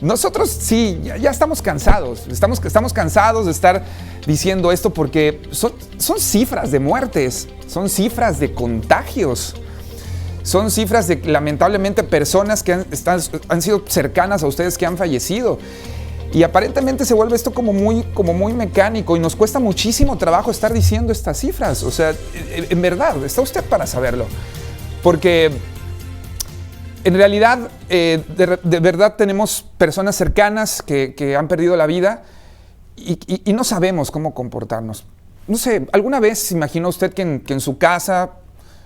Nosotros sí, ya estamos cansados. Estamos cansados de estar diciendo esto porque son cifras de muertes, son cifras de contagios, son cifras de, lamentablemente, personas que han sido cercanas a ustedes que han fallecido. Y aparentemente se vuelve esto como muy mecánico y nos cuesta muchísimo trabajo estar diciendo estas cifras. O sea, en verdad, está usted para saberlo. Porque en realidad, de verdad tenemos personas cercanas que han perdido la vida y no sabemos cómo comportarnos. No sé, ¿alguna vez se imaginó usted que en su casa,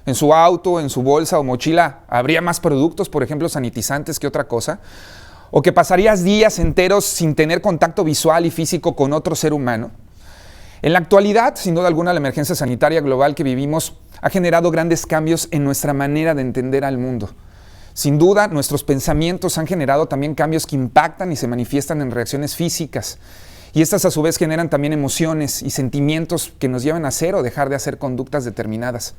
en su auto, en su bolsa o mochila habría más productos, por ejemplo, sanitizantes que otra cosa? ¿O que pasarías días enteros sin tener contacto visual y físico con otro ser humano? En la actualidad, sin duda alguna, la emergencia sanitaria global que vivimos ha generado grandes cambios en nuestra manera de entender al mundo. Sin duda, nuestros pensamientos han generado también cambios que impactan y se manifiestan en reacciones físicas. Y estas a su vez generan también emociones y sentimientos que nos llevan a hacer o dejar de hacer conductas determinadas.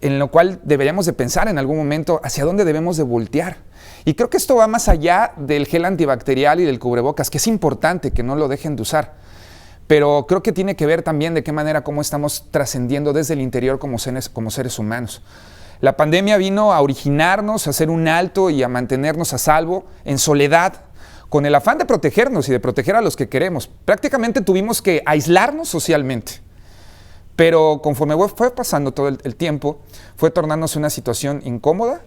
En lo cual deberíamos de pensar en algún momento hacia dónde debemos de voltear. Y creo que esto va más allá del gel antibacterial y del cubrebocas, que es importante que no lo dejen de usar. Pero creo que tiene que ver también de qué manera cómo estamos trascendiendo desde el interior como seres humanos. La pandemia vino a originarnos, a hacer un alto y a mantenernos a salvo, en soledad, con el afán de protegernos y de proteger a los que queremos. Prácticamente tuvimos que aislarnos socialmente. Pero conforme fue pasando todo el tiempo, fue tornándose una situación incómoda,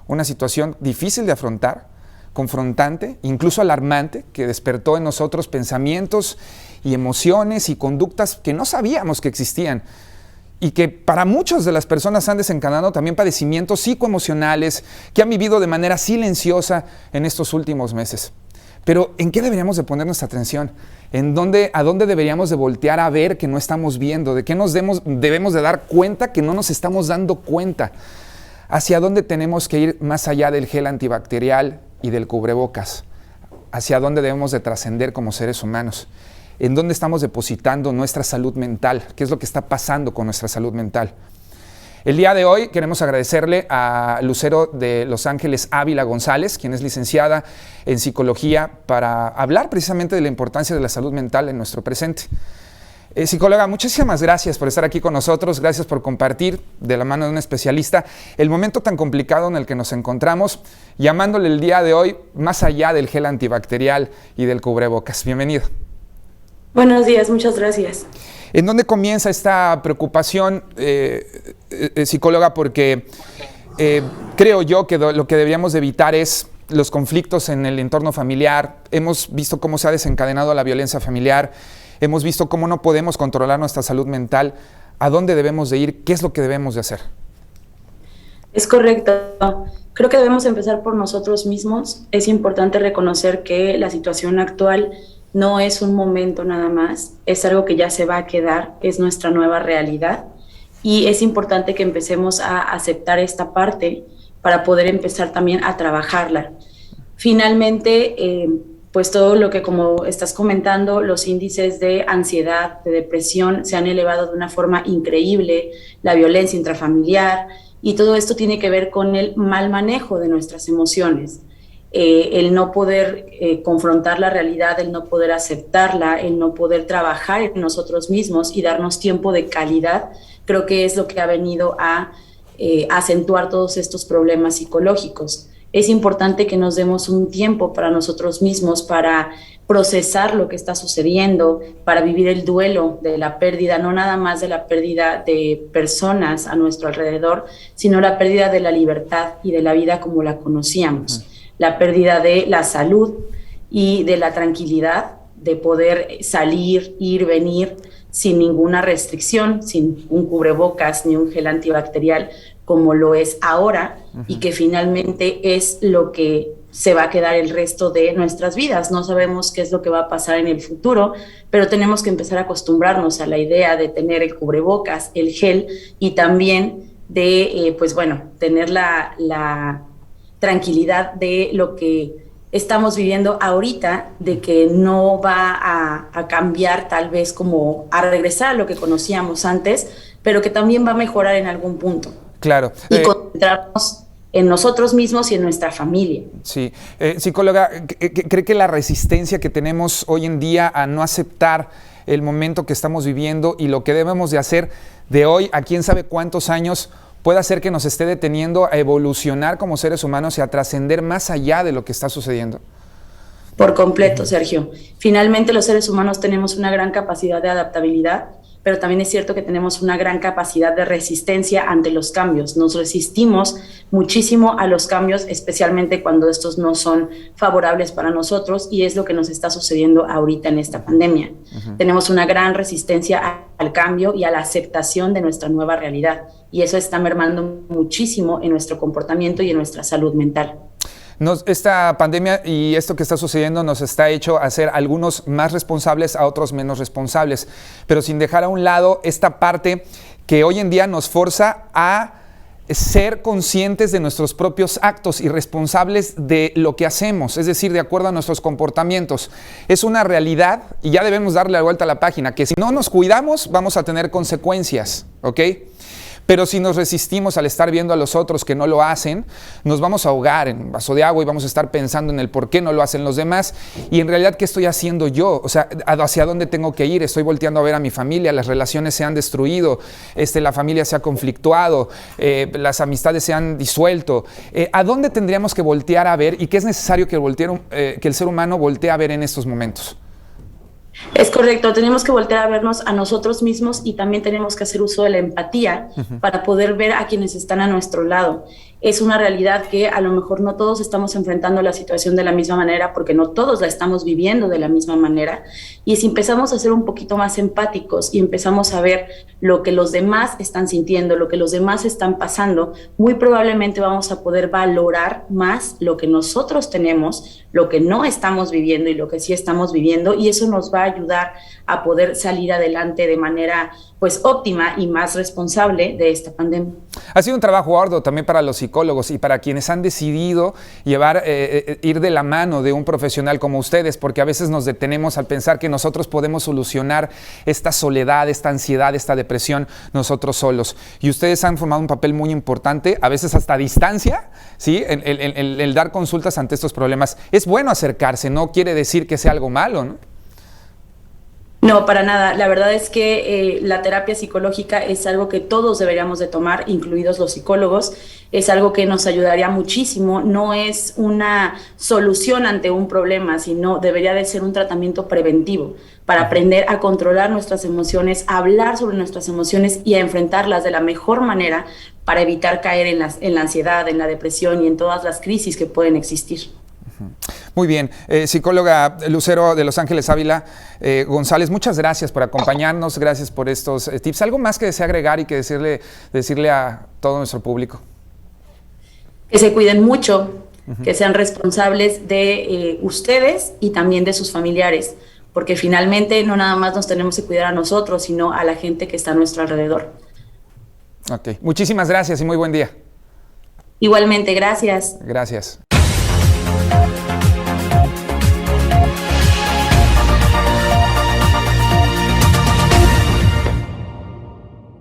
una situación difícil de afrontar, confrontante, incluso alarmante, que despertó en nosotros pensamientos y emociones y conductas que no sabíamos que existían. Y que para muchas de las personas han desencadenado también padecimientos psicoemocionales que han vivido de manera silenciosa en estos últimos meses. Pero ¿en qué deberíamos de poner nuestra atención? ¿A dónde deberíamos de voltear a ver que no estamos viendo? ¿De qué nos debemos de dar cuenta que no nos estamos dando cuenta? ¿Hacia dónde tenemos que ir más allá del gel antibacterial y del cubrebocas? ¿Hacia dónde debemos de trascender como seres humanos? ¿En dónde estamos depositando nuestra salud mental? ¿Qué es lo que está pasando con nuestra salud mental? El día de hoy queremos agradecerle a Lucero de Los Ángeles Ávila González, quien es licenciada en psicología, para hablar precisamente de la importancia de la salud mental en nuestro presente. Psicóloga, muchísimas gracias por estar aquí con nosotros, gracias por compartir de la mano de un especialista el momento tan complicado en el que nos encontramos, llamándole el día de hoy más allá del gel antibacterial y del cubrebocas. Bienvenida. Buenos días, muchas gracias. ¿En dónde comienza esta preocupación, psicóloga? Porque creo yo que lo que deberíamos de evitar es los conflictos en el entorno familiar. Hemos visto cómo se ha desencadenado la violencia familiar. Hemos visto cómo no podemos controlar nuestra salud mental. ¿A dónde debemos de ir? ¿Qué es lo que debemos de hacer? Es correcto. Creo que debemos empezar por nosotros mismos. Es importante reconocer que la situación actual no es un momento nada más, es algo que ya se va a quedar, es nuestra nueva realidad y es importante que empecemos a aceptar esta parte para poder empezar también a trabajarla. Finalmente, pues todo lo que, como estás comentando, los índices de ansiedad, de depresión se han elevado de una forma increíble, la violencia intrafamiliar, y todo esto tiene que ver con el mal manejo de nuestras emociones. El no poder confrontar la realidad, el no poder aceptarla, el no poder trabajar en nosotros mismos y darnos tiempo de calidad, creo que es lo que ha venido a acentuar todos estos problemas psicológicos. Es importante que nos demos un tiempo para nosotros mismos, para procesar lo que está sucediendo, para vivir el duelo de la pérdida, no nada más de la pérdida de personas a nuestro alrededor, sino la pérdida de la libertad y de la vida como la conocíamos. La pérdida de la salud y de la tranquilidad de poder salir, ir, venir sin ninguna restricción, sin un cubrebocas ni un gel antibacterial como lo es ahora, y que finalmente es lo que se va a quedar el resto de nuestras vidas. No sabemos qué es lo que va a pasar en el futuro, pero tenemos que empezar a acostumbrarnos a la idea de tener el cubrebocas, el gel, y también de, tener la tranquilidad de lo que estamos viviendo ahorita, de que no va a cambiar tal vez como a regresar a lo que conocíamos antes, pero que también va a mejorar en algún punto. Claro. Y concentrarnos en nosotros mismos y en nuestra familia. Sí. Psicóloga, ¿cree que la resistencia que tenemos hoy en día a no aceptar el momento que estamos viviendo y lo que debemos de hacer de hoy a quién sabe cuántos años puede hacer que nos esté deteniendo a evolucionar como seres humanos y a trascender más allá de lo que está sucediendo? Por completo, Sergio. Finalmente, los seres humanos tenemos una gran capacidad de adaptabilidad, pero también es cierto que tenemos una gran capacidad de resistencia ante los cambios. Nos resistimos muchísimo a los cambios, especialmente cuando estos no son favorables para nosotros, y es lo que nos está sucediendo ahorita en esta pandemia. Tenemos una gran resistencia al cambio y a la aceptación de nuestra nueva realidad, y eso está mermando muchísimo en nuestro comportamiento y en nuestra salud mental. Esta pandemia y esto que está sucediendo nos está hecho hacer algunos más responsables, a otros menos responsables, pero sin dejar a un lado esta parte que hoy en día nos forza a ser conscientes de nuestros propios actos y responsables de lo que hacemos, es decir, de acuerdo a nuestros comportamientos. Es una realidad y ya debemos darle la vuelta a la página, que si no nos cuidamos vamos a tener consecuencias, ¿ok? Pero si nos resistimos al estar viendo a los otros que no lo hacen, nos vamos a ahogar en un vaso de agua y vamos a estar pensando en el por qué no lo hacen los demás. Y en realidad, ¿qué estoy haciendo yo? O sea, ¿hacia dónde tengo que ir? Estoy volteando a ver a mi familia, las relaciones se han destruido, la familia se ha conflictuado, las amistades se han disuelto. ¿A dónde tendríamos que voltear a ver y qué es necesario que el ser humano voltee a ver en estos momentos? Es correcto, tenemos que voltear a vernos a nosotros mismos y también tenemos que hacer uso de la empatía para poder ver a quienes están a nuestro lado. Es una realidad que a lo mejor no todos estamos enfrentando la situación de la misma manera porque no todos la estamos viviendo de la misma manera, y si empezamos a ser un poquito más empáticos y empezamos a ver lo que los demás están sintiendo, lo que los demás están pasando, muy probablemente vamos a poder valorar más lo que nosotros tenemos, lo que no estamos viviendo y lo que sí estamos viviendo, y eso nos va a ayudar a poder salir adelante de manera pues óptima y más responsable de esta pandemia. Ha sido un trabajo arduo también para los psicólogos y para quienes han decidido ir de la mano de un profesional como ustedes, porque a veces nos detenemos al pensar que nosotros podemos solucionar esta soledad, esta ansiedad, esta depresión nosotros solos. Y ustedes han formado un papel muy importante, a veces hasta a distancia, ¿sí? El dar consultas ante estos problemas. Es bueno acercarse, no quiere decir que sea algo malo, ¿no? No, para nada. La verdad es que la terapia psicológica es algo que todos deberíamos de tomar, incluidos los psicólogos. Es algo que nos ayudaría muchísimo. No es una solución ante un problema, sino debería de ser un tratamiento preventivo para aprender a controlar nuestras emociones, a hablar sobre nuestras emociones y a enfrentarlas de la mejor manera para evitar caer en la ansiedad, en la depresión y en todas las crisis que pueden existir. Muy bien, psicóloga Lucero de Los Ángeles Ávila González, muchas gracias por acompañarnos, gracias por estos tips. ¿Algo más que desea agregar y que decirle a todo nuestro público? Que se cuiden mucho, que sean responsables de ustedes y también de sus familiares, porque finalmente no nada más nos tenemos que cuidar a nosotros, sino a la gente que está a nuestro alrededor. Ok, muchísimas gracias y muy buen día. Igualmente, gracias. Gracias.